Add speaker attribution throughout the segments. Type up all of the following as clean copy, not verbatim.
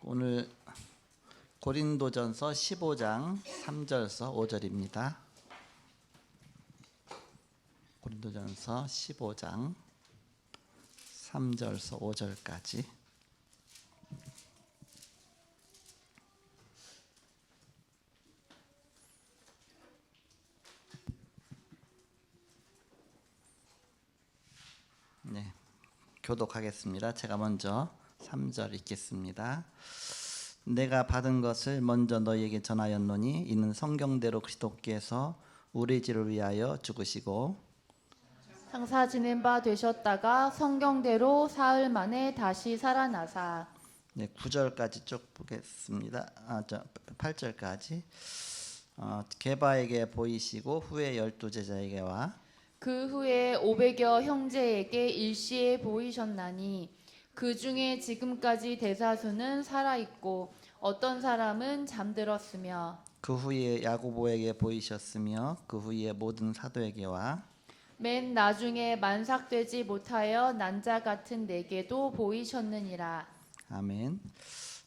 Speaker 1: 오늘 고린도전서 15장 3절서 5절입니다. 고린도전서 15장 3절서 5절까지. 네, 교독하겠습니다. 제가 먼저 3절 읽겠습니다. 내가 받은 것을 먼저 너희에게 전하였노니 이는 성경대로 그리스도께서 우리 죄를 위하여 죽으시고
Speaker 2: 장사 지낸 바 되셨다가 성경대로 사흘 만에 다시 살아나사.
Speaker 1: 네, 9절까지 쭉 보겠습니다. 8절까지. 게바에게 보이시고 후에 12제자에게와
Speaker 2: 그 후에 500여 형제에게 일시에 보이셨나니 그 중에 지금까지 대사수는 살아있고 어떤 사람은 잠들었으며
Speaker 1: 그 후에 야고보에게 보이셨으며 그 후에 모든 사도에게와
Speaker 2: 맨 나중에 만삭되지 못하여 난자 같은 내게도 보이셨느니라.
Speaker 1: 아멘.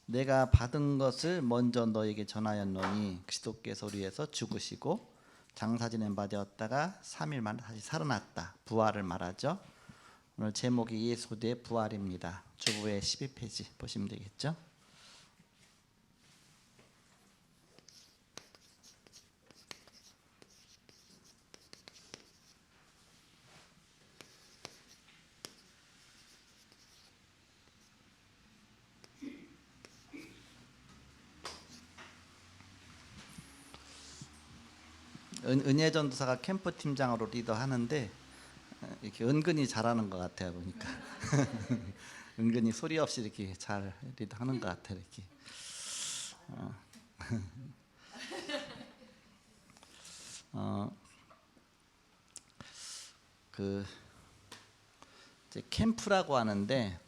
Speaker 1: 내가 받은 것을 먼저 너에게 전하였노니 그리스도께서 우리 위해서 죽으시고 장사 지낸 바 되었다가 3일 만에 다시 살아났다. 부활을 말하죠. 오늘 제목이 예수 그리스도의 부활입니다. 주보의 12페이지 보시면 되겠죠. 은혜 전도사가 캠프 팀장으로 리더하는데 이렇게 은근히 잘하는 것 같아요 보니까. 은근히 소리 없이 이렇게 잘 리더하는 것 같아요 이렇게. 그 이제 캠프라고 하는데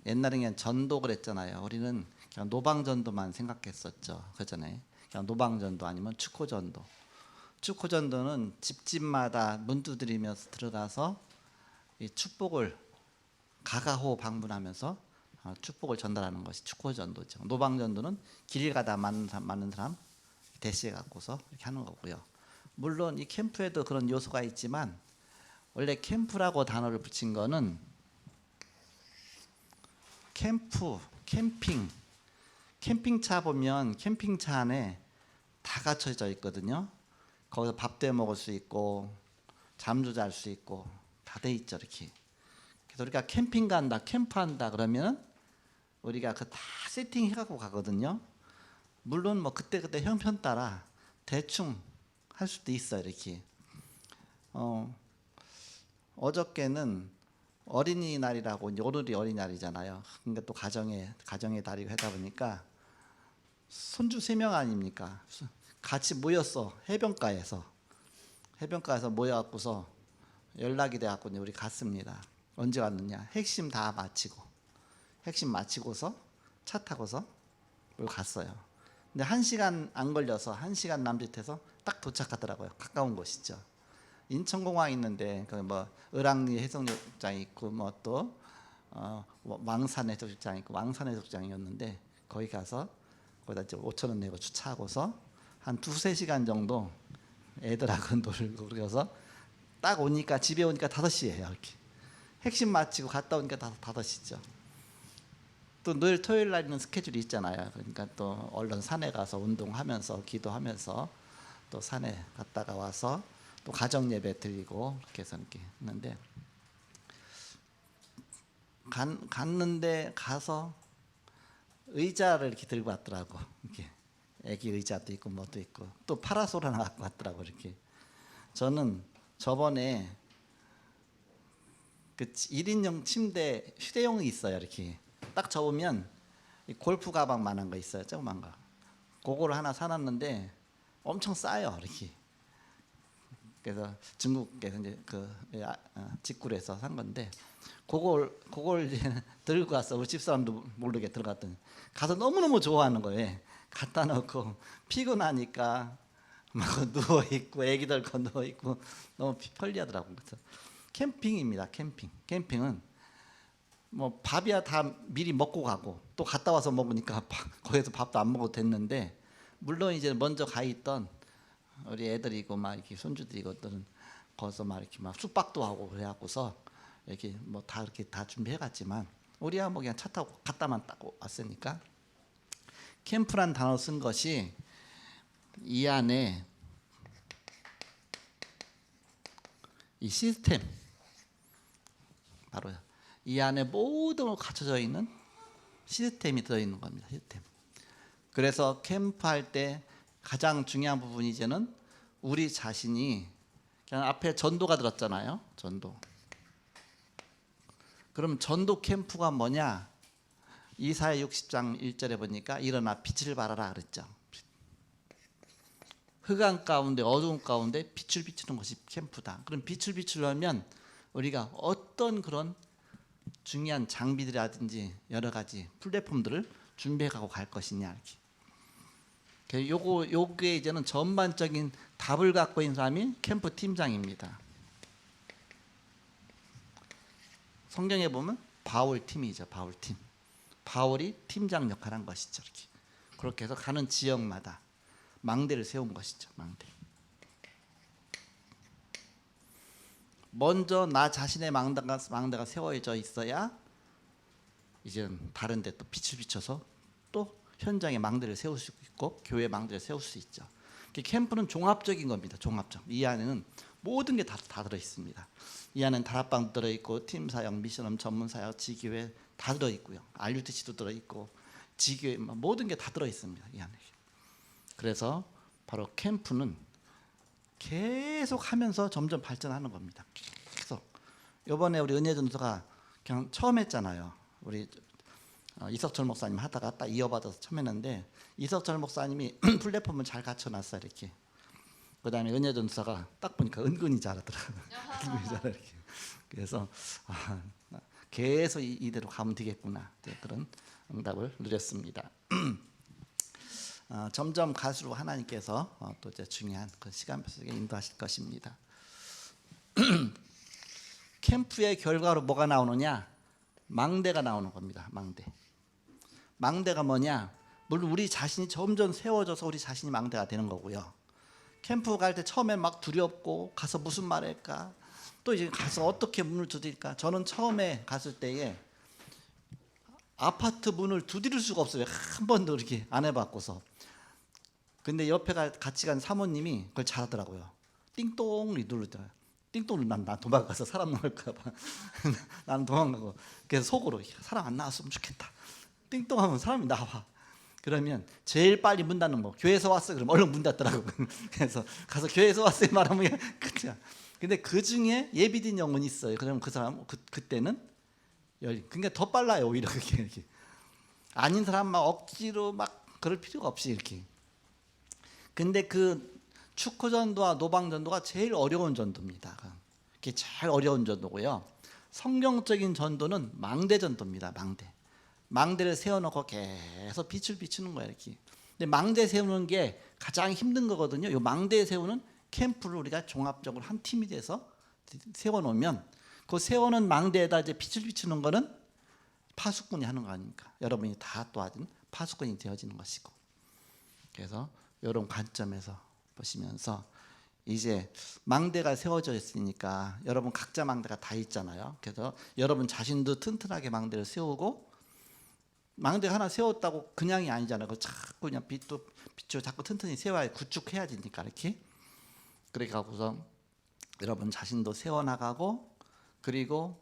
Speaker 1: 옛날에 그냥 전도 그랬잖아요. 우리는 그냥 노방전도만 생각했었죠. 그전에 그냥 노방전도 아니면 축호전도. 축호전도는 집집마다 문 두드리면서 들어가서 이 축복을 가가호 방문하면서 축복을 전달하는 것이 축호전도죠. 노방전도는 길 가다 많은 사람 대시해 갖고서 이렇게 하는 거고요. 물론 이 캠프에도 그런 요소가 있지만 원래 캠프라고 단어를 붙인 거는 캠프, 캠핑차 보면 캠핑차 안에 다 갖춰져 있거든요. 거기서 밥도 해 먹을 수 있고 잠도 잘 수 있고 다 돼 있죠 이렇게. 그래서 우리가 캠핑 간다, 캠프한다 그러면 우리가 그 다 세팅해 갖고 가거든요. 물론 뭐 그때 형편 따라 대충 할 수도 있어요 이렇게. 어저께는 어린이날이라고 오늘이 어린이날이잖아요. 그러니까 또 가정의 달이고 하다 보니까 손주 3명 아닙니까? 같이 모였어. 해변가에서 모여갖고서 연락이 돼갖고 우리 갔습니다. 언제 갔느냐? 핵심 마치고서 차 타고서 우리 갔어요. 근데 1시간 안 걸려서 1시간 남짓해서 딱 도착하더라고요. 가까운 곳이죠. 인천공항 있는데 뭐 을왕리 해수욕장 있고 뭐 또 왕산 해수욕장 있고 왕산 해수욕장이었는데 거기 가서 거기다 이제 5,000원 내고 주차하고서 한 2-3시간 정도 애들하고 놀고 그래서 딱 오니까 집에 오니까 5시예요. 이렇게 핵심 마치고 갔다 오니까 5시죠. 또 늘 토요일 날에는 스케줄이 있잖아요. 그러니까 또 얼른 산에 가서 운동하면서 기도하면서 또 산에 갔다가 와서 또 가정 예배 드리고 이렇게 해서 이렇게 했는데 갔는데 가서 의자를 이렇게 들고 왔더라고. 이렇게 애기 의자도 있고 뭐도 있고 또 파라솔 하나 갖고 왔더라고 이렇게. 저는 저번에 그 1인용 침대 휴대용이 있어요. 이렇게 딱 접으면 골프 가방만한 거 있어요. 조그만 거. 그거를 하나 사놨는데 엄청 싸요. 이렇게. 그래서 중국에서 이제 직구해서 산 건데 그걸 이제 들고 갔어. 우리 집사람도 모르게 들어갔더니 가서 너무너무 좋아하는 거예요. 갖다 놓고 피곤하니까 막 누워 있고 애기들 거 누워 있고 너무 편리하더라고요. 그래서 캠핑입니다. 캠핑은 뭐 밥이야 다 미리 먹고 가고 또 갔다 와서 먹으니까 거기서 밥도 안 먹어도 됐는데, 물론 이제 먼저 가 있던 우리 애들이고 막 이렇게 손주들이거든 거기서 막 이렇게 막 숙박도 하고 그래갖고서 이렇게 뭐 다 이렇게 다 준비해갔지만 우리야 뭐 그냥 차 타고 갔다만 타고 왔으니까. 캠프란 단어 쓴 것이 이 안에 이 시스템, 바로 이 안에 모든 걸 갖춰져 있는 시스템이 들어있는 겁니다. 시스템. 그래서 캠프할 때 가장 중요한 부분이 이제는 우리 자신이, 그냥 앞에 전도가 들었잖아요. 전도. 그럼 전도 캠프가 뭐냐? 이사야 60장 1절에 보니까 일어나 빛을 발하라 그랬죠. 흑암 가운데 어두운 가운데 빛을 비추는 것이 캠프다. 그럼 빛을 비추려면 우리가 어떤 그런 중요한 장비들이라든지 여러 가지 플랫폼들을 준비해 가고 갈 것이냐 이렇게. 요게 이제는 전반적인 답을 갖고 있는 사람이 캠프 팀장입니다. 성경에 보면 바울 팀이죠. 바울 팀. 바울이 팀장 역할을 한 것이죠. 이렇게. 그렇게 해서 가는 지역마다 망대를 세운 것이죠. 망대. 먼저 나 자신의 망대가 세워져 있어야 이제 다른 데 또 빛을 비춰서 또 현장에 망대를 세울 수 있고 교회 망대를 세울 수 있죠. 캠프는 종합적인 겁니다. 종합적. 이 안에는 모든 게 다 들어 있습니다. 이 안에는 다락방 들어 있고 팀 사역, 미션업, 전문 사역, 지교회 다 들어 있고요. RUTC도 들어 있고 지교회 모든 게 다 들어 있습니다. 이 안에. 그래서 바로 캠프는 계속 하면서 점점 발전하는 겁니다. 계속. 이번에 우리 은혜전도가 그냥 처음 했잖아요. 우리 이석철 목사님 하다가 딱 이어받아서 처음 했는데, 이석철 목사님이 플랫폼을 잘 갖춰놨어요. 이렇게. 그다음에 은혜전도사가 딱 보니까 은근히 잘하더라고요. 은근히 잘하 이렇게. 그래서 계속 이대로 가면 되겠구나. 그런 응답을 누렸습니다. 점점 갈수록 하나님께서 또 이제 중요한 그 시간표 속에 인도하실 것입니다. 캠프의 결과로 뭐가 나오느냐? 망대가 나오는 겁니다. 망대가 뭐냐? 물론 우리 자신이 점점 세워져서 우리 자신이 망대가 되는 거고요. 캠프 갈 때 처음에 막 두렵고 가서 무슨 말 할까? 또 이제 가서 어떻게 문을 두드릴까? 저는 처음에 갔을 때에 아파트 문을 두드릴 수가 없어요. 한 번도 이렇게 안 해봤고서. 근데 옆에 같이 간 사모님이 그걸 잘하더라고요. 띵동 누르더라고요. 띵동 누르면 난 도망가서 사람 나올까 봐. 나는 도망가고. 그래서 속으로 사람 안 나왔으면 좋겠다. 띵동 하면 사람이 나와. 그러면 제일 빨리 문 닫는 거. 교회에서 왔어. 그럼 얼른 문 닫더라고. 그래서 가서 교회에서 왔어요 말하면 끝이야. 근데 그 중에 예비된 영혼이 있어요. 그러면 그 사람 그때는 그러니까 더 빨라요. 오히려 그게 이렇게. 아닌 사람 막 억지로 막 그럴 필요가 없이 이렇게. 근데 그 축구전도와 노방전도가 제일 어려운 전도입니다. 그게 제일 어려운 전도고요. 성경적인 전도는 망대전도입니다. 망대를 세워놓고 계속 빛을 비추는 거예요. 이렇게. 근데 망대 세우는 게 가장 힘든 거거든요. 이 망대 세우는 캠프를 우리가 종합적으로 한 팀이 돼서 세워놓으면 그 세워놓은 망대에다 이제 빛을 비추는 거는 파수꾼이 하는 거 아닙니까? 여러분이 다 도와준 파수꾼이 되어지는 것이고. 그래서 이런 관점에서 보시면서 이제 망대가 세워져 있으니까 여러분 각자 망대가 다 있잖아요. 그래서 여러분 자신도 튼튼하게 망대를 세우고, 망대 하나 세웠다고 그냥이 아니잖아요. 자꾸 그냥 빛도 자꾸 튼튼히 세워야 구축해야 되니까 이렇게. 그렇게 하고서 여러분 자신도 세워나가고, 그리고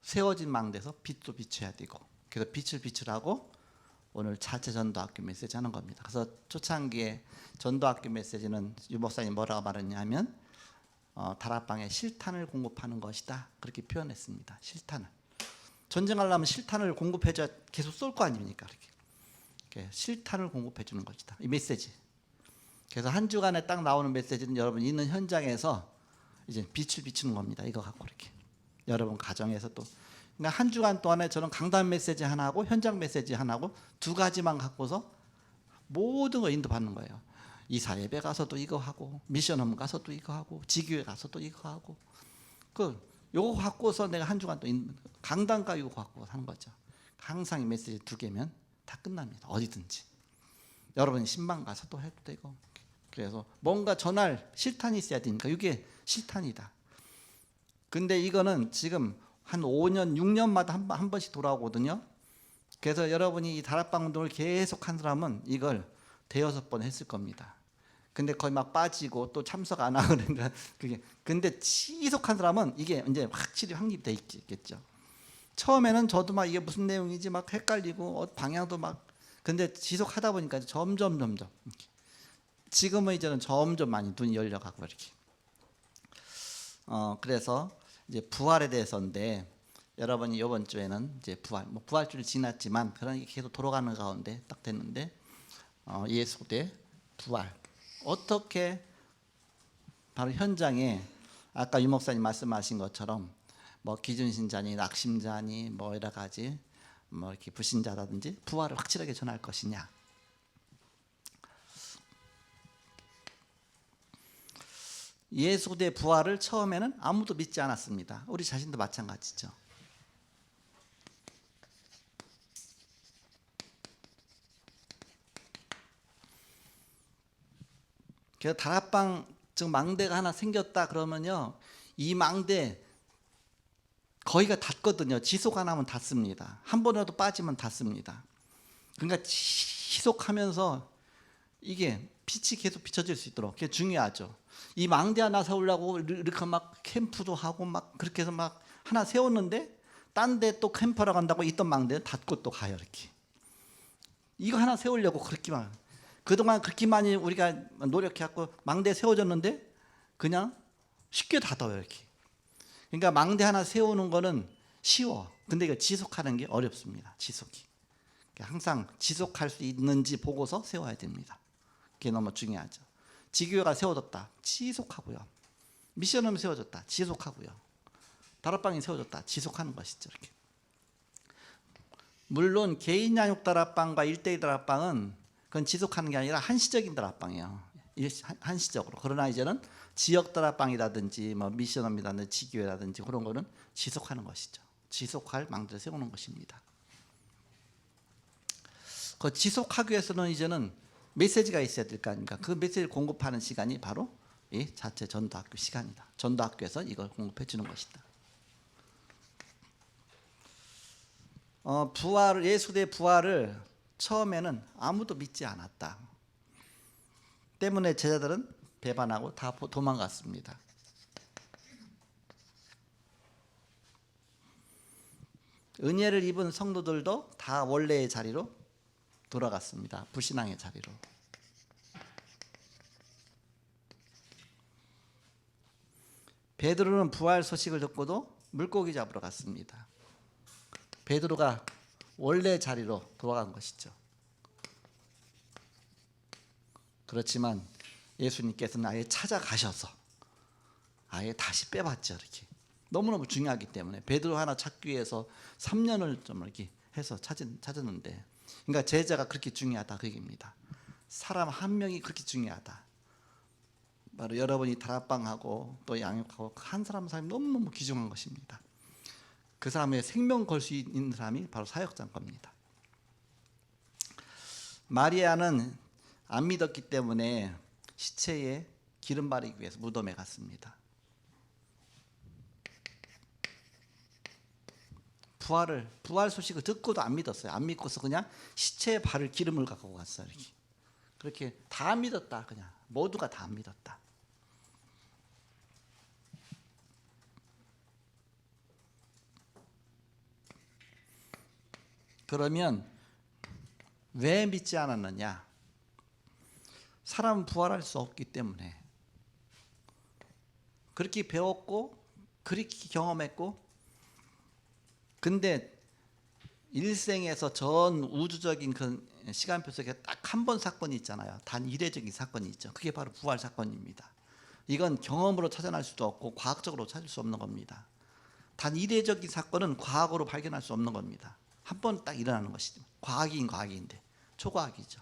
Speaker 1: 세워진 망대에서 빛도 비춰야 되고, 그래서 빛을 비추라고 오늘 자체 전도학교 메시지 하는 겁니다. 그래서 초창기에 전도학교 메시지는 유 목사님 뭐라고 말했냐면 다락방에 실탄을 공급하는 것이다. 그렇게 표현했습니다. 실탄을. 전쟁하려면 실탄을 공급해줘야 계속 쏠 거 아닙니까? 이렇게 실탄을 공급해 주는 것이다. 이 메시지. 그래서 한 주간에 딱 나오는 메시지는 여러분 있는 현장에서 이제 빛을 비추는 겁니다. 이거 갖고 이렇게. 여러분 가정에서 또. 그러니까 한 주간 동안에 저는 강단 메시지 하나 하고 현장 메시지 하나 하고 두 가지만 갖고서 모든 거 인도받는 거예요. 이사 예배 가서도 이거 하고, 미션홈 가서도 이거 하고, 지교회 가서도 이거 하고, 요거 갖고서 내가 한 주간 또 강단 가지고 갖고 사는 거죠. 항상 이 메시지 2개면 다 끝납니다. 어디든지. 여러분이 신방 가서 또 해도 되고. 그래서 뭔가 전할 실탄이 있어야 되니까 이게 실탄이다. 근데 이거는 지금 한 5년, 6년마다 한 번씩 돌아오거든요. 그래서 여러분이 이 다락방 운동을 계속 한 사람은 이걸 5-6번 했을 겁니다. 근데 거의 막 빠지고 또 참석 안 하고 그러니까 그게 근데 지속한 사람은 이게 이제 확실히 확립돼 있겠죠. 처음에는 저도 막 이게 무슨 내용인지 막 헷갈리고 방향도 막 근데 지속하다 보니까 점점 지금은 이제는 점점 많이 눈이 열려가고 이렇게. 그래서 이제 부활에 대해서인데 여러분이 이번 주에는 이제 부활주를 지났지만 그런 게 계속 돌아가는 가운데 딱 됐는데 예수 대 부활 어떻게 바로 현장에 아까 유 목사님 말씀하신 것처럼 뭐 기준신자니 낙심자니 뭐 여러 가지 뭐 이렇게 불신자라든지 부활을 확실하게 전할 것이냐. 예수 대 부활을 처음에는 아무도 믿지 않았습니다. 우리 자신도 마찬가지죠. 그래서 다락방 즉 망대가 하나 생겼다 그러면요, 이 망대 거의가 닿거든요. 지속 안 하면 닿습니다. 한 번이라도 빠지면 닿습니다. 그러니까 지속하면서 이게 빛이 계속 비춰질 수 있도록 그게 중요하죠. 이 망대 하나 세우려고 이렇게 막 캠프도 하고 막 그렇게 해서 막 하나 세웠는데 딴 데 또 캠프하러 간다고 있던 망대는 닫고 또 가요. 이렇게 이거 하나 세우려고 그렇게만 그동안 그렇게 많이 우리가 노력해갖고 망대 세워졌는데 그냥 쉽게 닫아요. 이렇게. 그러니까 망대 하나 세우는 거는 쉬워. 근데 이거 지속하는 게 어렵습니다. 지속이. 항상 지속할 수 있는지 보고서 세워야 됩니다. 그게 너무 중요하죠. 지교회가 세워졌다. 지속하고요. 미션홈이 세워졌다. 지속하고요. 다락방이 세워졌다. 지속하는 것이죠. 이렇게. 물론 개인 양육 다락방과 1:1 다락방은 그건 지속하는 게 아니라 한시적인 다락방이에요. 한시적으로. 그러나 이제는 지역 다락방이라든지 뭐 미션홈이라든지 지교회라든지 그런 거는 지속하는 것이죠. 지속할 망대를 세우는 것입니다. 그 지속하기 위해서는 이제는 메시지가 있어야 될 거 아닙니까? 그 메시지를 공급하는 시간이 바로 이 자체 전도학교 시간이다. 전도학교에서 이걸 공급해 주는 것이다. 부활 예수 대 부활을 처음에는 아무도 믿지 않았다. 때문에 제자들은 배반하고 다 도망갔습니다. 은혜를 입은 성도들도 다 원래의 자리로 돌아갔습니다. 불신앙의 자리로. 베드로는 부활 소식을 듣고도 물고기 잡으러 갔습니다. 베드로가 원래 자리로 돌아간 것이죠. 그렇지만 예수님께서는 아예 찾아가셔서 아예 다시 빼봤죠. 이렇게 너무너무 중요하기 때문에 베드로 하나 찾기 위해서 3년을 좀 이렇게 해서 찾았는데, 그러니까 제자가 그렇게 중요하다 그 얘기입니다. 사람 한 명이 그렇게 중요하다. 바로 여러분이 다락방하고 또 양육하고 한 사람 너무너무 귀중한 것입니다. 그 사람의 생명 걸 수 있는 사람이 바로 사역자인 겁니다. 마리아는 안 믿었기 때문에 시체에 기름 바르기 위해서 무덤에 갔습니다. 부활 소식을 듣고도 안 믿었어요. 안 믿고서 그냥 시체에 바를 기름을 갖고 갔어요. 이렇게. 그렇게 다 안 믿었다. 그냥 모두가 다 안 믿었다. 그러면 왜 믿지 않았느냐? 사람은 부활할 수 없기 때문에. 그렇게 배웠고 그렇게 경험했고, 근데 일생에서 전 우주적인 그 시간표 속에 딱 한 번 사건이 있잖아요. 단 이례적인 사건이 있죠. 그게 바로 부활 사건입니다. 이건 경험으로 찾아낼 수도 없고 과학적으로 찾을 수 없는 겁니다. 단 이례적인 사건은 과학으로 발견할 수 없는 겁니다. 한 번 딱 일어나는 것이죠. 과학이긴 과학인데 초과학이죠.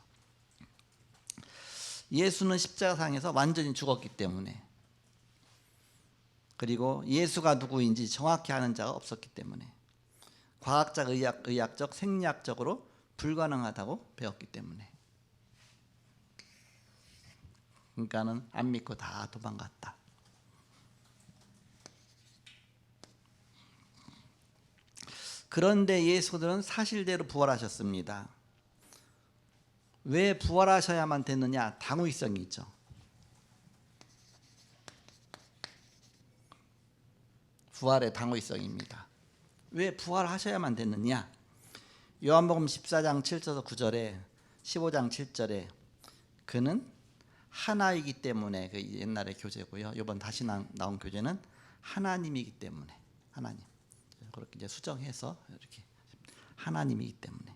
Speaker 1: 예수는 십자가상에서 완전히 죽었기 때문에, 그리고 예수가 누구인지 정확히 아는 자가 없었기 때문에, 과학적, 의학적, 생리학적으로 불가능하다고 배웠기 때문에. 그러니까는 안 믿고 다 도망갔다. 그런데 예수들은 사실대로 부활하셨습니다. 왜 부활하셔야만 됐느냐? 당위성이 있죠. 부활의 당위성입니다. 왜 부활하셔야만 됐느냐? 요한복음 14장 7절에서 9절에 15장 7절에 그는 하나이기 때문에, 그 옛날의 교재고요. 이번 다시 나온 교재는 하나님이기 때문에, 하나님. 그렇게 이제 수정해서 이렇게 하나님이기 때문에.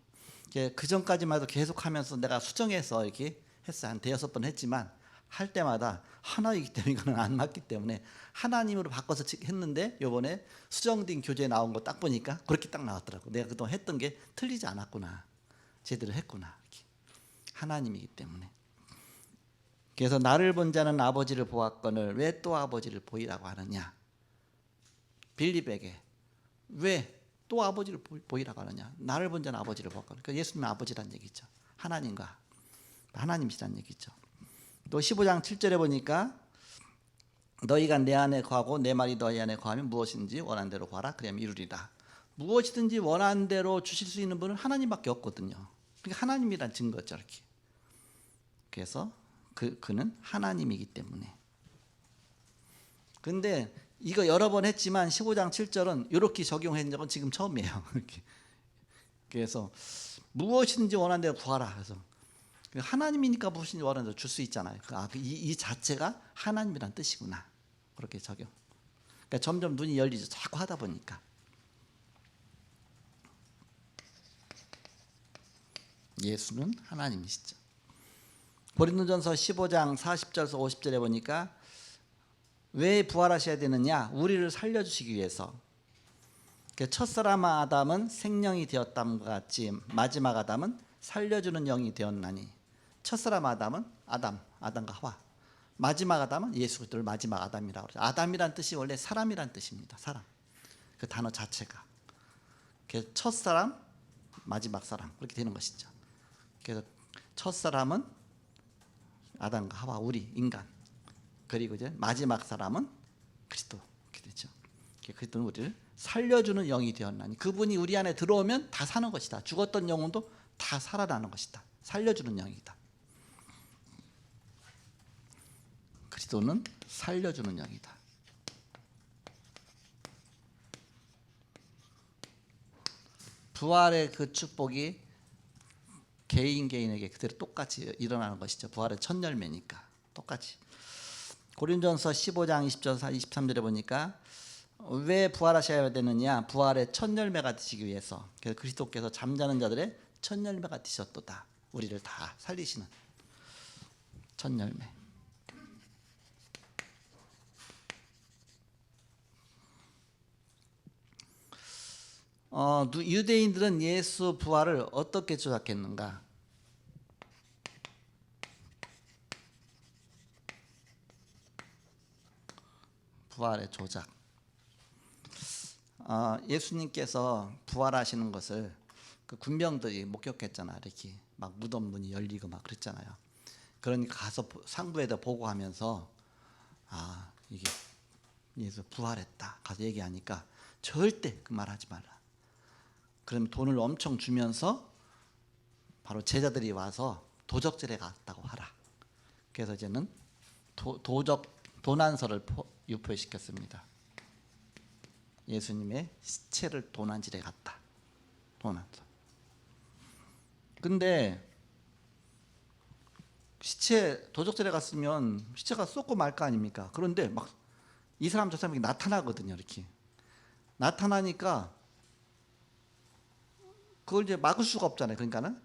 Speaker 1: 그 전까지만 해도 계속하면서 내가 수정해서 이렇게 했어요. 한 대여섯 번 했지만 할 때마다 하나이기 때문에 이거는 안 맞기 때문에 하나님으로 바꿔서 했는데 요번에 수정된 교재에 나온 거 딱 보니까 그렇게 딱 나왔더라고. 내가 그동안 했던 게 틀리지 않았구나, 제대로 했구나, 이렇게. 하나님이기 때문에. 그래서 나를 본 자는 아버지를 보았거늘 왜 또 아버지를 보이라고 하느냐? 빌립에게 왜 또 아버지를 보이라고 하느냐? 나를 본 자는 아버지를 보았거늘. 그러니까 예수님은 아버지란 얘기죠. 하나님과 하나님이란 얘기죠. 또 15장 7절에 보니까 너희가 내 안에 거하고 내 말이 너희 안에 거하면 무엇인지 원하는 대로 구하라 그러면 이루리라. 무엇이든지 원하는 대로 주실 수 있는 분은 하나님밖에 없거든요. 그러니까 하나님이란 증거죠, 이렇게. 그래서 그는 하나님이기 때문에. 근데 이거 여러 번 했지만 15장 7절은 이렇게 적용한 적은 지금 처음이에요. 이렇게. 그래서 무엇이든지 원하는 대로 구하라. 그래서 하나님이니까 무엇인지 원하는 대로 줄 수 있잖아요. 이 자체가 하나님이란 뜻이구나. 그렇게 적용. 그러니까 점점 눈이 열리죠. 자꾸 하다 보니까. 예수는 하나님이시죠. 고린도전서 15장 40절에서 50절에 보니까 왜 부활하셔야 되느냐? 우리를 살려주시기 위해서. 첫사람 아담은 생명이 되었담과 같이 마지막 아담은 살려주는 영이 되었나니. 첫사람 아담은 아담과 하와. 마지막 아담은 예수 그리스도를 마지막 아담이라고 그러죠. 아담이란 뜻이 원래 사람이란 뜻입니다. 사람. 그 단어 자체가. 첫사람, 마지막 사람 그렇게 되는 것이죠. 그래서 첫사람은 아담과 하와, 우리 인간. 그리고 이제 마지막 사람은 그리스도, 이렇게 되죠. 그리스도는 우리를 살려주는 영이 되었나니. 그분이 우리 안에 들어오면 다 사는 것이다. 죽었던 영혼도 다 살아나는 것이다. 살려주는 영이다. 그리스도는 살려주는 영이다. 부활의 그 축복이 개인에게 그대로 똑같이 일어나는 것이죠. 부활의 첫 열매니까 똑같이. 고린도전서 15장 20절 23절에 보니까 왜 부활하셔야 되느냐? 부활의 첫 열매가 되시기 위해서. 그래서 그리스도께서 잠자는 자들의 첫 열매가 되셨도다. 우리를 다 살리시는 첫 열매. 유대인들은 예수 부활을 어떻게 조작했는가? 부활의 조작. 예수님께서 부활하시는 것을 그 군병들이 목격했잖아. 이렇게 막 무덤 문이 열리고 막 그랬잖아요. 그러니까 가서 상부에다 보고하면서 이게 예수 부활했다 가서 얘기하니까 절대 그 말하지 말라. 그러면 돈을 엄청 주면서 바로 제자들이 와서 도적질에 갔다고 하라. 그래서 이제는 도난설을 유포시켰습니다. 예수님의 시체를 도난질에 갔다. 도난설. 근데 도적질에 갔으면 시체가 쏟고 말 거 아닙니까? 그런데 막 이 사람 저 사람이 나타나거든요. 이렇게 나타나니까 그걸 이제 막을 수가 없잖아요. 그러니까는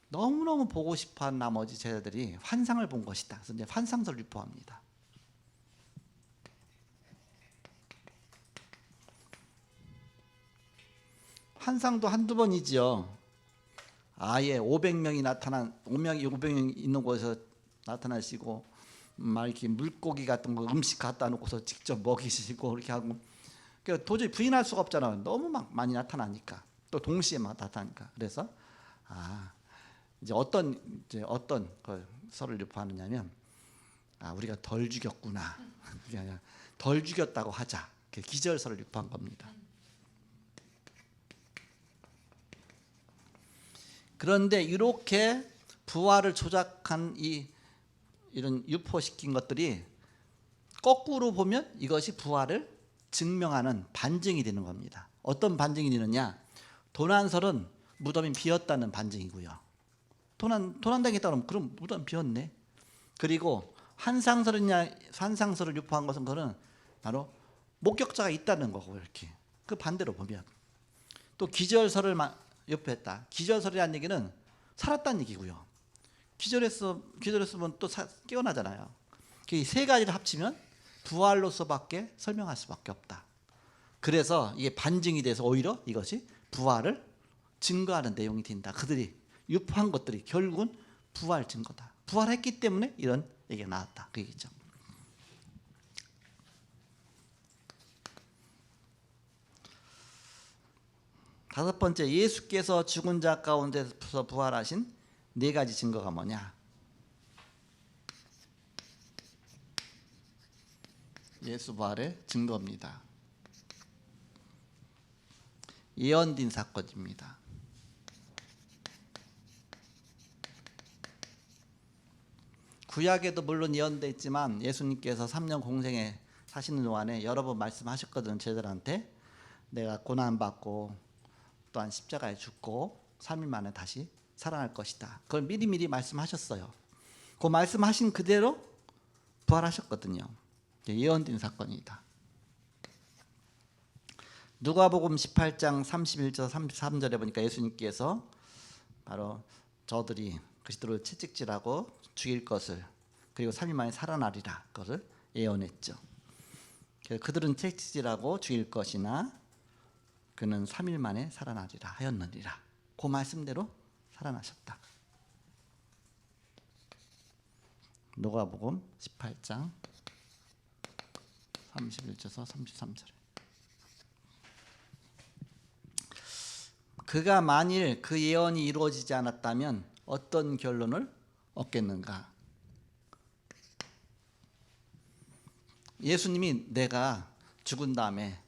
Speaker 1: 너무너무 보고 싶어한 나머지 제자들이 환상을 본 것이다. 그래서 이제 환상설 유포합니다. 환상도 한두 번이지요. 아예 500명이 500명 있는 곳에서 나타나시고 막 이렇게 물고기 같은 거 음식 갖다 놓고서 직접 먹이시고 그렇게 하고 그러니까 도저히 부인할 수가 없잖아요. 너무 막 많이 나타나니까, 또 동시에 막 나타나니까. 그래서 이제 어떤 걸 설을 유포하느냐면, 우리가 덜 죽였구나. 그게 아니라 덜 죽였다고 하자. 기절설을 유포한 겁니다. 그런데 이렇게 부활을 조작한 이런 유포시킨 것들이 거꾸로 보면 이것이 부활을 증명하는 반증이 되는 겁니다. 어떤 반증이 되느냐? 도난설은 무덤이 비었다는 반증이고요. 도난당했다 그러면 그럼 무덤 비었네. 그리고 환상설을 유포한 것은 그거는 바로 목격자가 있다는 거고, 이렇게 그 반대로 보면 또 기절설을 유포했다. 기절설이라는 얘기는 살았다는 얘기고요. 기절했으면 또 깨어나잖아요. 이 세 가지를 합치면 부활로서밖에 설명할 수밖에 없다. 그래서 이게 반증이 돼서 오히려 이것이 부활을 증거하는 내용이 된다. 그들이 유포한 것들이 결국은 부활 증거다. 부활했기 때문에 이런 얘기가 나왔다. 그 얘기죠. 다섯 번째, 예수께서 죽은 자 가운데서 부활하신 네 가지 증거가 뭐냐? 예수 부활의 증거입니다. 예언된 사건입니다. 구약에도 물론 예언되어 있지만 예수님께서 3년 공생에 사시는 동안에 여러 번 말씀하셨거든. 제자들한테 내가 고난받고 또한 십자가에 죽고 3일 만에 다시 살아날 것이다. 그걸 미리미리 말씀하셨어요. 그 말씀하신 그대로 부활하셨거든요. 예언된 사건이다. 누가복음 18장 31절 33절에 보니까 예수님께서 바로 저들이 그리스도를 채찍질하고 죽일 것을, 그리고 3일 만에 살아나리라 그것을 예언했죠. 그들은 채찍질하고 죽일 것이나 그는 3일 만에 살아나리라 하였느니라. 그 말씀대로 살아나셨다. 누가복음 18장 31절에서 33절에 그가 만일 그 예언이 이루어지지 않았다면 어떤 결론을 얻겠는가? 예수님이 내가 죽은 다음에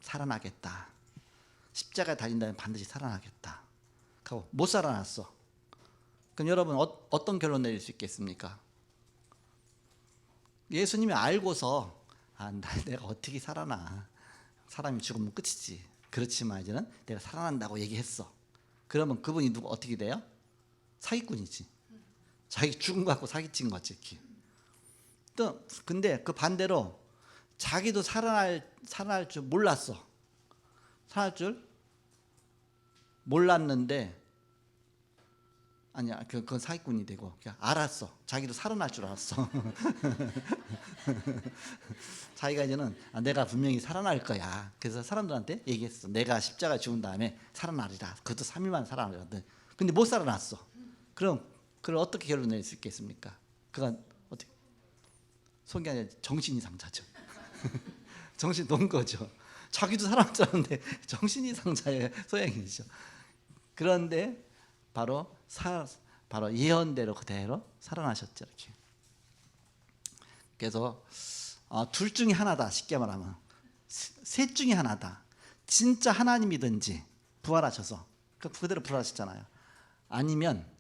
Speaker 1: 살아나겠다, 십자가에 달린 다음에 반드시 살아나겠다 하고 못 살아났어. 그럼 여러분 어떤 결론 내릴 수 있겠습니까? 예수님이 알고서 내가 어떻게 살아나, 사람이 죽으면 끝이지. 그렇지만 이제는 내가 살아난다고 얘기했어. 그러면 그분이 어떻게 돼요? 사기꾼이지. 자기 죽은 거 갖고 사기친 거지. 또 근데 그 반대로 자기도 살아날 줄 몰랐어. 살아날 줄 몰랐는데 아니야, 그건 사기꾼이 되고 그냥 알았어. 자기도 살아날 줄 알았어. 자기가 이제는 내가 분명히 살아날 거야. 그래서 사람들한테 얘기했어. 내가 십자가 죽은 다음에 살아나리라. 그것도 3일만 살아나거든. 근데 못 살아났어. 그럼 그걸 어떻게 결론 낼 수 있겠습니까? 그건 어떻게? 속이 아니라 정신이상자죠. 정신 놓은 거죠. 자기도 살아났는데 정신이상자의 소양이죠. 그런데 바로 예언대로 그대로 살아나셨죠. 이렇게. 그래서 둘 중에 하나다. 쉽게 말하면 셋 중에 하나다. 진짜 하나님이든지 부활하셔서 그대로 부활하셨잖아요. 아니면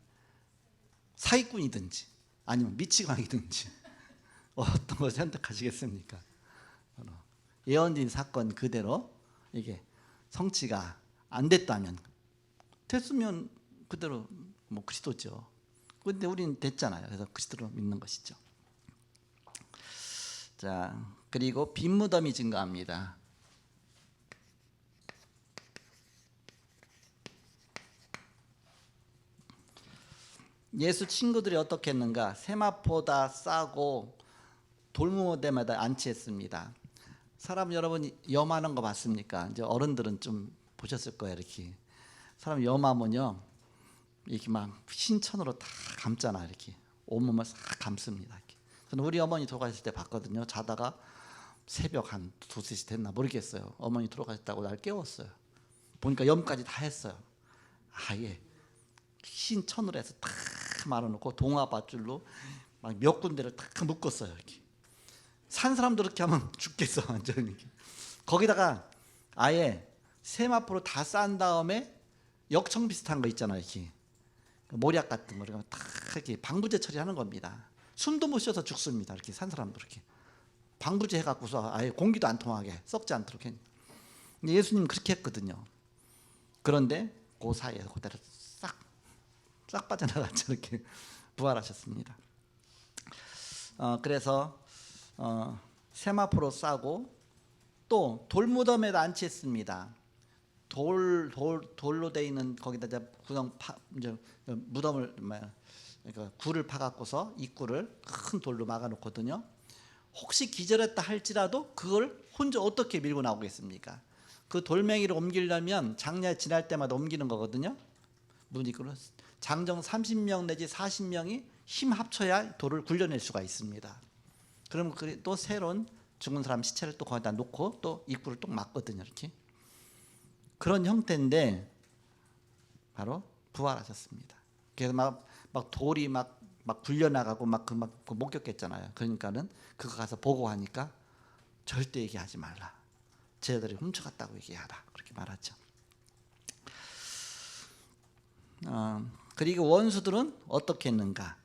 Speaker 1: 사기꾼이든지 아니면 미치광이든지 어떤 걸 선택하시겠습니까? 예언된 사건 그대로 이게 성취가 안 됐다면, 됐으면 그대로 그리스도죠. 그런데 우리는 됐잖아요. 그래서 그리스도로 믿는 것이죠. 자, 그리고 빈무덤이 증거합니다. 예수 친구들이 어떻게 했는가? 세마포다 싸고 돌무대마다 안치했습니다. 사람 여러분 염하는 거 봤습니까? 이제 어른들은 좀 보셨을 거예요. 이렇게 사람 염하면요, 이렇게 막 신천으로 다 감잖아. 이렇게 온몸을 싹 감습니다. 이렇게. 저는 우리 어머니 돌아가셨을 때 봤거든요. 자다가 새벽 한 2, 3시 됐나 모르겠어요. 어머니 돌아가셨다고 날 깨웠어요. 보니까 염까지 다 했어요. 아예 흰 천으로 해서 탁 말아놓고 동아밧줄로 막 몇 군데를 탁 묶었어요. 이렇게. 산 사람도 그렇게 하면 죽겠어 완전히. 거기다가 아예 세마포로 다 싼 다음에 역청 비슷한 거 있잖아요. 이렇게 모략 같은 거 딱 이렇게 방부제 처리하는 겁니다. 숨도 못 쉬어서 죽습니다. 이렇게 산 사람도 이렇게 방부제 해갖고서 아예 공기도 안 통하게 썩지 않도록 했. 근데 예수님 그렇게 했거든요. 그런데 그 사이에 그대로 싹 빠져나갔죠. 이렇게 부활하셨습니다. 그래서 세마포로 싸고 또 돌무덤에다 안치했습니다. 돌로 돼 있는 거기다 이제 이제 무덤을 그러니까 굴을 파갖고서 입구를 큰 돌로 막아놓거든요. 혹시 기절했다 할지라도 그걸 혼자 어떻게 밀고 나오겠습니까? 그 돌멩이를 옮기려면 장례 지날 때마다 옮기는 거거든요. 문이끌어 장정 30명 내지 40명이 힘 합쳐야 돌을 굴려낼 수가 있습니다. 그럼 또 새로운 죽은 사람 시체를 또 거기다 놓고 또 입구를 또 막거든요. 이렇게 그런 형태인데 바로 부활하셨습니다. 그래서 막 돌이 막 굴려나가고 그 목격했잖아요. 그러니까는 그거 가서 보고 하니까 절대 얘기하지 말라. 쟤들이 훔쳐갔다고 얘기하라. 그렇게 말하죠. 그리고 원수들은 어떻게 했는가?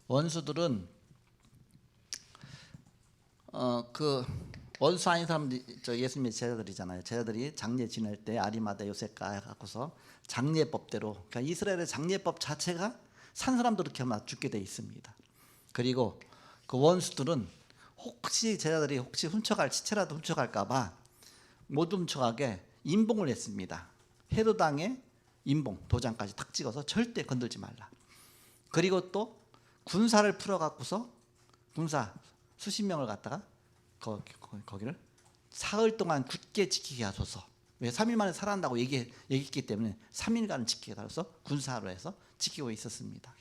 Speaker 1: 원수들은 그 원수 아닌 사람들이 예수님의 제자들이잖아요. 제자들이 장례 지낼 때 아리마다 요셉과 갖고서 장례법대로, 그러니까 이스라엘의 장례법 자체가 산 사람도 그렇게 하면 죽게 돼 있습니다. 그리고 그 원수들은 혹시 제자들이 혹시 훔쳐갈 시체라도 훔쳐갈까봐 못 훔쳐가게 임봉을 했습니다. 헤로당의 임봉 도장까지 탁 찍어서 절대 건들지 말라. 그리고 또 군사를 풀어갖고서 군사 수십 명을 갖다가 거기를 사흘 동안 굳게 지키게 하소서. 왜 3일 만에 살아난다고 얘기했기 때문에 3일간은 지키게 하소서 군사로 해서 지키고 있었습니다.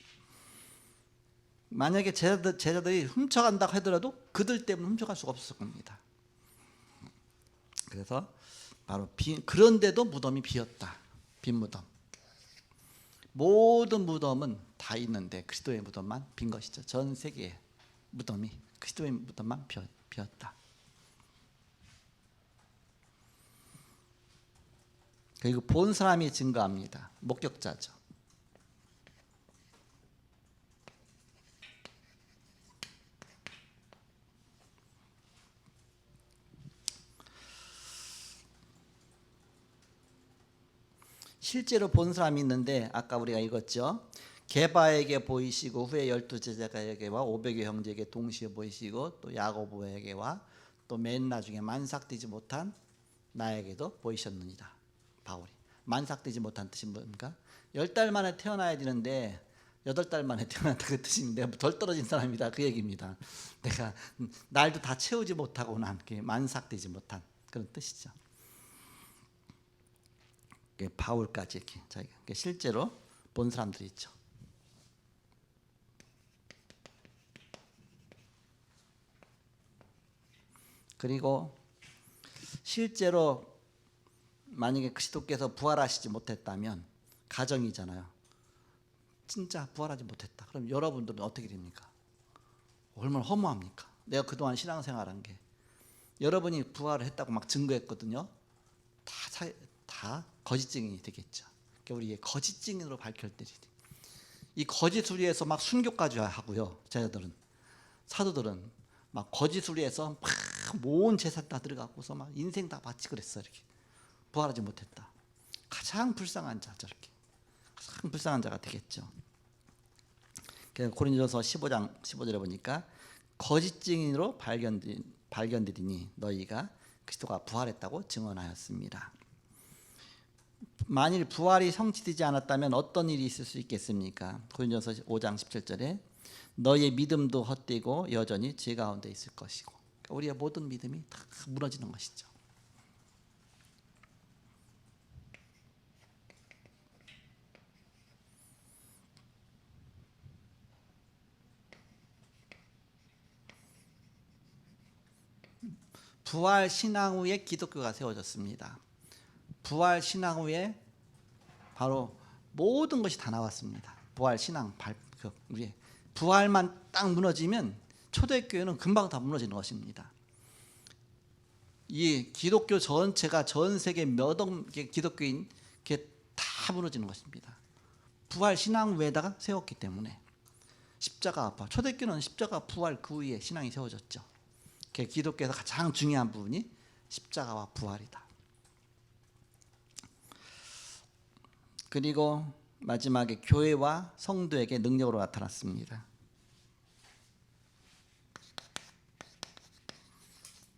Speaker 1: 만약에 제자들이 훔쳐간다고 하더라도 그들 때문에 훔쳐갈 수가 없었을 겁니다. 그래서 바로 그런데도 무덤이 비었다. 빈 무덤. 모든 무덤은 다 있는데 그리스도의 무덤만 빈 것이죠. 전 세계의 무덤이 그리스도의 무덤만 비었다. 그리고 본 사람이 증거합니다. 목격자죠. 실제로 본 사람이 있는데 아까 우리가 읽었죠. 게바에게 보이시고 후에 12제자에게와 500여 형제에게 동시에 보이시고 또 야고보에게와 또 맨 나중에 만삭되지 못한 나에게도 보이셨느니라. 바울이 만삭되지 못한 뜻이 뭡니까? 10달 만에 태어나야 되는데 8달 만에 태어났다 그 뜻인데 덜 떨어진 사람이다 그 얘기입니다. 내가 날도 다 채우지 못하고 난 만삭되지 못한 그런 뜻이죠. 바울까지 이렇게 자기가 실제로 본 사람들이 있죠. 그리고 실제로 만약에 그리스도께서 부활하시지 못했다면 가정이잖아요. 진짜 부활하지 못했다. 그럼 여러분들은 어떻게 됩니까? 얼마나 허무합니까? 내가 그동안 신앙생활한 게 여러분이 부활을 했다고 막 증거했거든요. 다 거짓 증인이 되겠죠. 그러니까 우리 거짓 증인으로 밝혀들이 이 거짓 수리에서 막 순교까지 하고요. 제자들은 사도들은 막 거짓 수리에서 막 모은 재산 다 들어가고서 막 인생 다 바치 그랬어. 이렇게 부활하지 못했다. 가장 불쌍한 자 저렇게 가장 불쌍한 자가 되겠죠. 그래서 고린도서 15장 15절에 보니까 거짓 증인으로 발견되리니 너희가 그리스도가 부활했다고 증언하였습니다. 만일 부활이 성취되지 않았다면 어떤 일이 있을 수 있겠습니까? 고린도서 5장 17절에 너희의 믿음도 헛되고 여전히 죄 가운데 있을 것이고 우리의 모든 믿음이 다 무너지는 것이죠. 부활 신앙 후에 기독교가 세워졌습니다. 부활 신앙 후에 바로 모든 것이 다 나왔습니다. 부활 신앙 우리 부활만 딱 무너지면 초대교회는 금방 다 무너지는 것입니다. 이 기독교 전체가 전 세계 몇 억 개 기독교인 다 무너지는 것입니다. 부활 신앙 후에다가 세웠기 때문에 십자가 초대교회는 십자가 부활 그 후에 신앙이 세워졌죠. 기독교에서 가장 중요한 부분이 십자가와 부활이다. 그리고 마지막에 교회와 성도에게 능력으로 나타났습니다.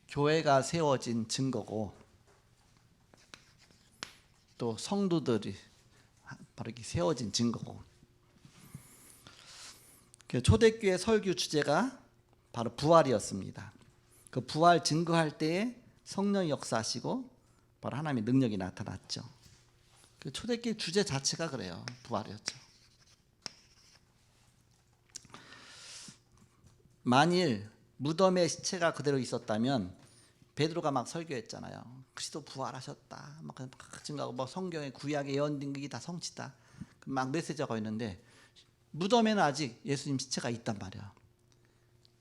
Speaker 1: 교회가 세워진 증거고 또 성도들이 바로 이렇게 세워진 증거고, 초대교회 설교 주제가 바로 부활이었습니다. 그 부활 증거할 때에 성령이 역사하시고 바로 하나님의 능력이 나타났죠. 그 초대교회 주제 자체가 그래요. 부활이었죠. 만일 무덤에 시체가 그대로 있었다면 베드로가 막 설교했잖아요. 그리스도 부활하셨다. 막 증거하고 뭐 성경에 구약의 예언된 게 다 성취다. 막 메시지가 있는데 무덤에는 아직 예수님 시체가 있단 말이야.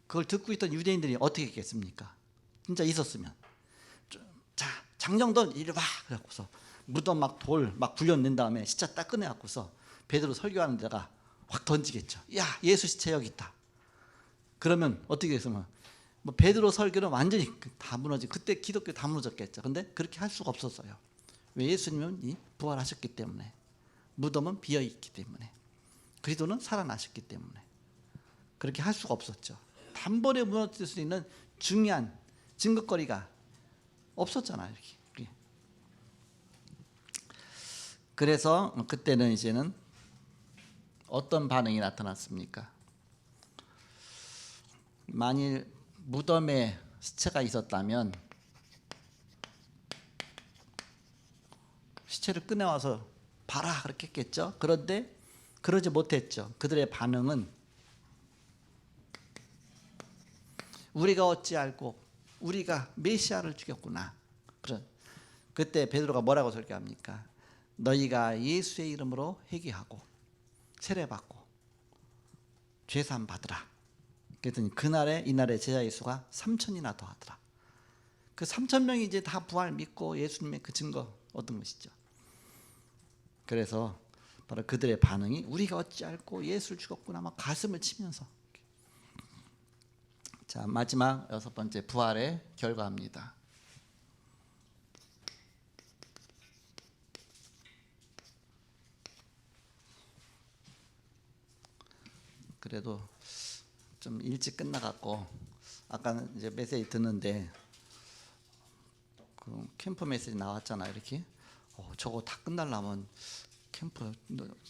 Speaker 1: 그걸 듣고 있던 유대인들이 어떻게 했겠습니까? 진짜 있었으면 자 장정돈 이리 와 그래갖고서 무덤 막 돌 막 굴려낸 다음에 시체 딱 꺼내갖고서 베드로 설교하는 데다가 확 던지겠죠. 야 예수 시체 여기 있다. 그러면 어떻게 했으면 뭐 베드로 설교는 완전히 다 무너지. 그때 기독교 다 무너졌겠죠. 근데 그렇게 할 수가 없었어요. 왜? 예수님은 부활하셨기 때문에, 무덤은 비어 있기 때문에, 그리스도는 살아나셨기 때문에 그렇게 할 수가 없었죠. 단번에 무너질 수 있는 중요한 증거거리가 없었잖아요. 이렇게. 그래서 그때는 이제는 어떤 반응이 나타났습니까? 만일 무덤에 시체가 있었다면 시체를 꺼내와서 봐라 그렇게 했겠죠. 그런데 그러지 못했죠. 그들의 반응은 우리가 어찌 알고 우리가 메시아를 죽였구나. 그때 베드로가 뭐라고 설교합니까? 너희가 예수의 이름으로 회개하고 세례받고 죄사함 받으라. 그랬더니 그날에 이날에 제자의 수가 3,000이나 더하더라. 그 3,000명이 이제 다 부활 믿고 예수님의 그 증거 얻은 것이죠. 그래서 바로 그들의 반응이 우리가 어찌 알고 예수를 죽였구나 막 가슴을 치면서. 자, 마지막 6번째 부활의 결과입니다. 그래도 좀 일찍 끝나갖고 아까 이제 메시지 듣는데 그 캠프 메시지 나왔잖아요. 이렇게 저거 다 끝나려면 캠프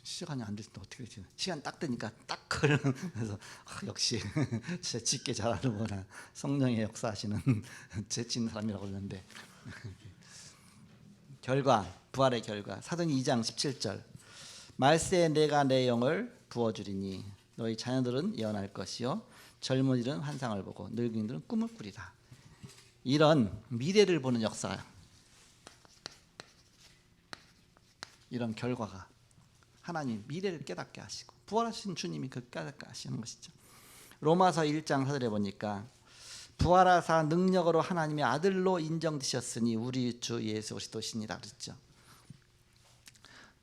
Speaker 1: 시간이 안 됐는데 어떻게 되지? 시간 딱 되니까 딱 그래서 역시 진짜 짙게 잘하는구나. 성령의 역사하시는 재치 있는 사람이라고 그러는데 결과 부활의 결과 사도행전 2장 17절 말세에 내가 내 영을 부어주리니 너희 자녀들은 예언할 것이요 젊은이들은 환상을 보고 늙은이들은 꿈을 꾸리라. 이런 미래를 보는 역사, 이런 결과가 하나님 미래를 깨닫게 하시고 부활하신 주님이 그 깨닫게 하시는 것이죠. 로마서 1장 4절에 보니까 부활하사 능력으로 하나님의 아들로 인정되셨으니 우리 주 예수 그리스도시니라 그랬죠.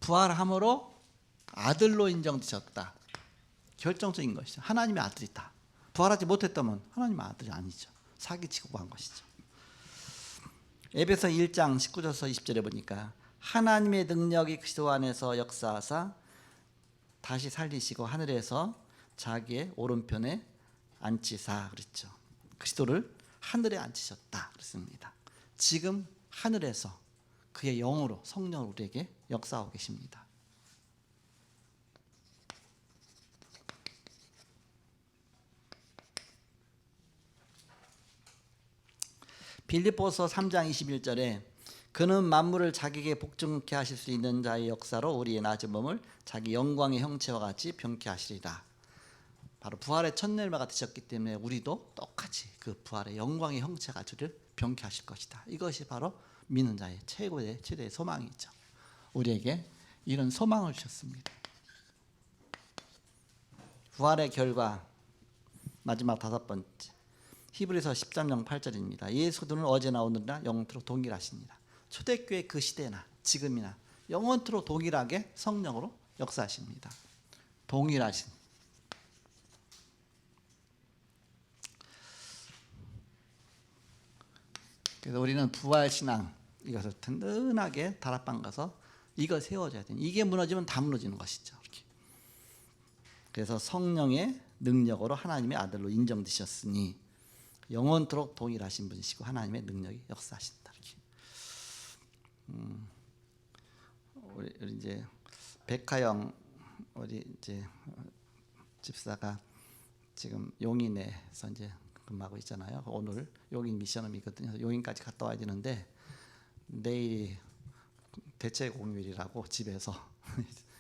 Speaker 1: 부활함으로 아들로 인정되셨다. 결정적인 것이죠. 하나님의 아들이다. 부활하지 못했다면 하나님의 아들이 아니죠. 사기치고 한 것이죠. 에베소 1장 19절에서 20절에 보니까 하나님의 능력이 그리스도 안에서 역사하사 다시 살리시고 하늘에서 자기의 오른편에 앉히사 그랬죠. 그리스도를 하늘에 앉히셨다 그랬습니다. 지금 하늘에서 그의 영으로 성령으로 우리에게 역사하고 계십니다. 빌립보서 3장 21절에 그는 만물을 자기에게 복종케 하실 수 있는 자의 역사로 우리의 낮은 몸을 자기 영광의 형체와 같이 병케 하시리라. 바로 부활의 첫 열매가 되셨기 때문에 우리도 똑같이 그 부활의 영광의 형체가 주를 병케 하실 것이다. 이것이 바로 믿는 자의 최고의 최대의 소망이죠. 우리에게 이런 소망을 주셨습니다. 부활의 결과 마지막 5번째, 히브리서 13장 8절입니다. 예수 그리스도는 어제나 오늘이나 영원토록 동일하십니다. 초대교회 그 시대나 지금이나 영원토록 동일하게 성령으로 역사하십니다. 동일하신. 그래서 우리는 부활신앙 이것을 든든하게 다락방 가서 이거 세워줘야 돼요. 이게 무너지면 다 무너지는 것이죠. 이렇게. 그래서 성령의 능력으로 하나님의 아들로 인정되셨으니 영원토록 동일하신 분이시고 하나님의 능력이 역사하신다. 이렇게. 우리 이제 백하영 우리 이제 집사가 지금 용인에서 이제 근무하고 있잖아요. 오늘 용인 미션홈이거든요. 그래서 용인까지 갔다 와야 되는데 내일이 대체 공휴일이라고 집에서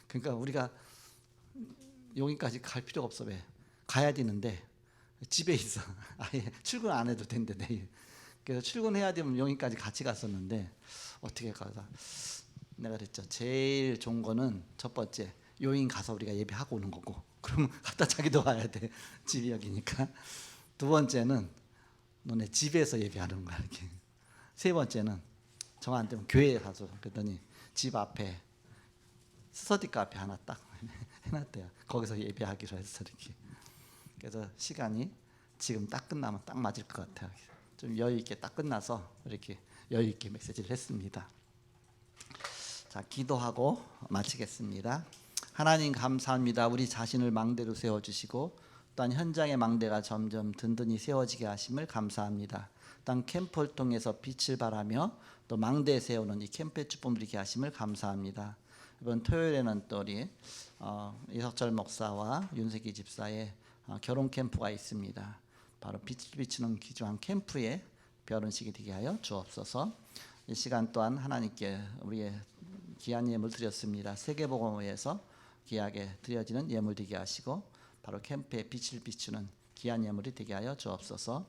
Speaker 1: 그러니까 우리가 용인까지 갈 필요가 없어. 왜? 가야 되는데 집에 있어. 아예 출근 안 해도 된대 내일. 그래서 출근해야 되면 용인까지 같이 갔었는데 어떻게 가서 내가 그랬죠. 제일 좋은 거는 첫 번째 용인 가서 우리가 예배하고 오는 거고 그러면 갔다 자기도 와야 돼. 집이 여기니까. 두 번째는 너네 집에서 예배하는 거야 이렇게. 세 번째는 정 안 되면 교회에 가서 그랬더니 집 앞에 스터디 카페 하나 딱 해놨대요. 거기서 예배하기로 했어 이렇게. 그래서 시간이 지금 딱 끝나면 딱 맞을 것 같아요. 좀 여유 있게 딱 끝나서 이렇게 여유 있게 메시지를 했습니다. 자, 기도하고 마치겠습니다. 하나님 감사합니다. 우리 자신을 망대로 세워주시고 또한 현장의 망대가 점점 든든히 세워지게 하심을 감사합니다. 또한 캠프를 통해서 빛을 발하며 또 망대에 세우는 이 캠프의 축복 누리게 하심을 감사합니다. 이번 토요일에는 또 우리 이석철 목사와 윤석기 집사의 결혼 캠프가 있습니다. 바로 빛을 비추는 귀중한 캠프의 결혼식이 되게 하여 주옵소서. 이 시간 또한 하나님께 우리의 귀한 예물 드렸습니다. 세계복음회에서 귀하게 드려지는 예물 되게 하시고 바로 캠프에 빛을 비추는 귀한 예물이 되게 하여 주옵소서.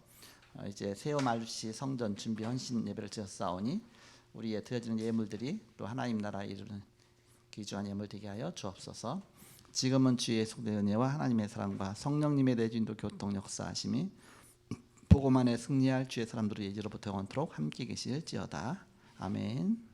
Speaker 1: 이제 새우말시 성전 준비 헌신 예배를 드렸사오니 우리의 드려지는 예물들이 또 하나님 나라에 이르는 귀중한 예물 되게 하여 주옵소서. 지금은 주의 속된 은혜와 하나님의 사랑과 성령님의 내주인도 교통 역사하심이 복음 안에 승리할 주의 사람들의 예지로부터 영원토록 함께 계실지어다. 아멘.